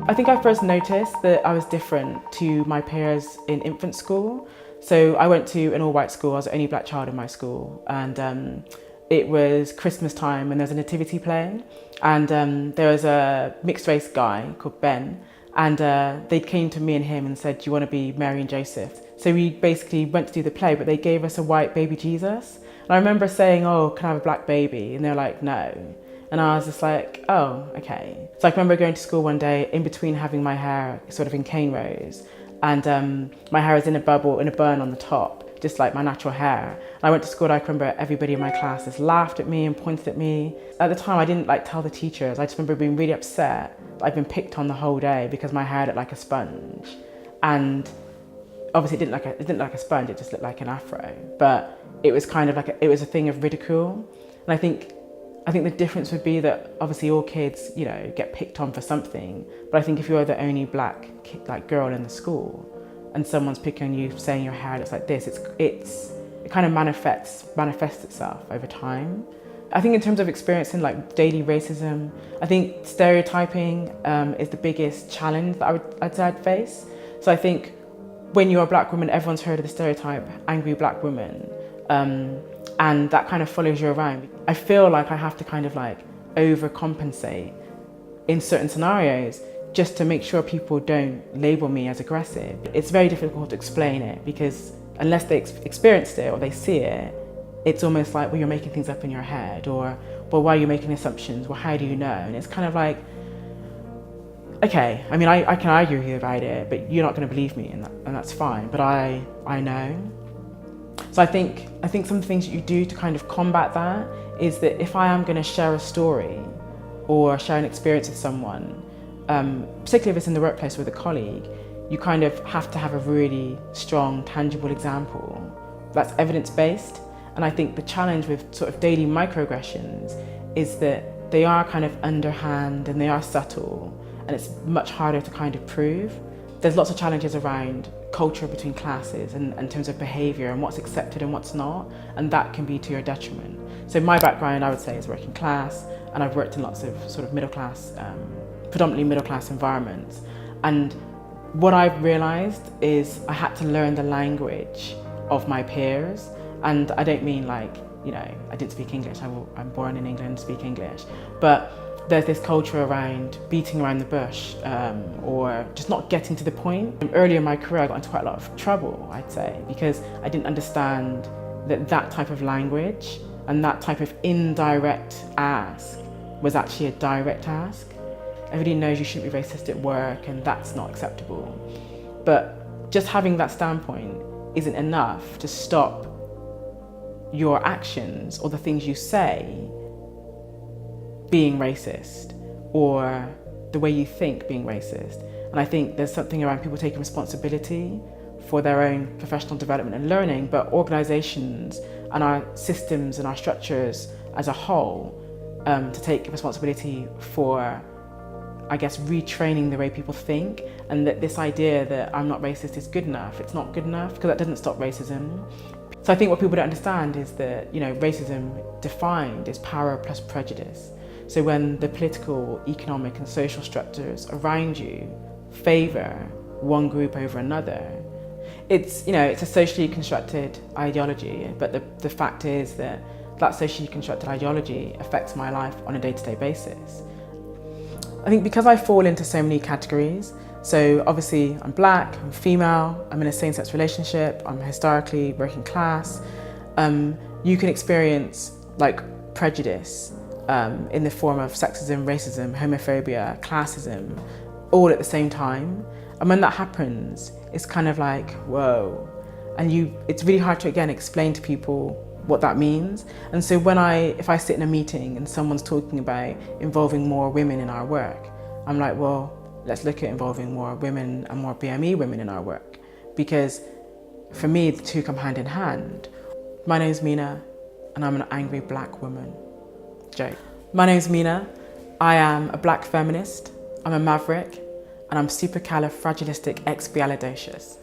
I think I first noticed that I was different to my peers in infant school. So I went to an all-white school. I was the only black child in my school, and it was Christmas time and there was a nativity playing, and there was a mixed race guy called Ben, and they came to me and him and said, do you want to be Mary and Joseph? So we basically went to do the play, but they gave us a white baby Jesus. And I remember saying, oh, can I have a black baby? And they're like, no. And I was just like, oh, okay. So I remember going to school one day in between having my hair sort of in cane rows, and my hair was in a bubble, in a bun on the top, just like my natural hair. And I went to school and I remember everybody in my class just laughed at me and pointed at me. At the time I didn't tell the teachers. I just remember being really upset that I'd been picked on the whole day because my hair looked like a sponge. And obviously it didn't look like a sponge, it just looked like an afro. But it was kind of it was a thing of ridicule. And I think the difference would be that obviously all kids, get picked on for something. But I think if you're the only black girl in the school and someone's picking on you saying your hair looks like this, it kind of manifests itself over time. I think in terms of experiencing daily racism, I think stereotyping is the biggest challenge that I'd say I'd face. So I think when you're a black woman, everyone's heard of the stereotype, angry black woman. And that kind of follows you around. I feel like I have to kind of overcompensate in certain scenarios just to make sure people don't label me as aggressive. It's very difficult to explain it because unless they experienced it or they see it, it's almost like, well, you're making things up in your head, or, well, why are you making assumptions? Well, how do you know? And it's kind of like, okay, I mean, I can argue with you about it, but you're not going to believe me, and that's fine. But I know. So I think some of the things that you do to kind of combat that is that if I am going to share a story or share an experience with someone, particularly if it's in the workplace with a colleague, you kind of have to have a really strong, tangible example that's evidence-based. And I think the challenge with sort of daily microaggressions is that they are kind of underhand and they are subtle, and it's much harder to kind of prove. There's lots of challenges around culture between classes and in terms of behaviour and what's accepted and what's not, and that can be to your detriment. So my background, I would say, is working class, and I've worked in lots of sort of middle class, predominantly middle class environments. And what I've realised is I had to learn the language of my peers, and I don't mean I didn't speak English. I'm born in England, speak English, but there's this culture around beating around the bush or just not getting to the point. Earlier in my career, I got into quite a lot of trouble, I'd say, because I didn't understand that type of language and that type of indirect ask was actually a direct ask. Everybody knows you shouldn't be racist at work, and that's not acceptable. But just having that standpoint isn't enough to stop your actions or the things you say being racist, or the way you think being racist. And I think there's something around people taking responsibility for their own professional development and learning, but organisations and our systems and our structures as a whole to take responsibility for, I guess, retraining the way people think, and that this idea that I'm not racist is good enough. It's not good enough, because that doesn't stop racism. So I think what people don't understand is that, racism defined is power plus prejudice. So when the political, economic and social structures around you favour one group over another, it's a socially constructed ideology, but the fact is that socially constructed ideology affects my life on a day-to-day basis. I think because I fall into so many categories, so obviously I'm black, I'm female, I'm in a same-sex relationship, I'm historically working class, you can experience prejudice in the form of sexism, racism, homophobia, classism, all at the same time. And when that happens, it's kind of like, whoa. And it's really hard to, again, explain to people what that means. And so if I sit in a meeting and someone's talking about involving more women in our work, I'm like, well, let's look at involving more women and more BME women in our work. Because for me, the two come hand in hand. My name's Mena, and I'm an angry black woman. Joke. My name's Mena. I am a black feminist, I'm a maverick, and I'm supercalifragilisticexpialidocious.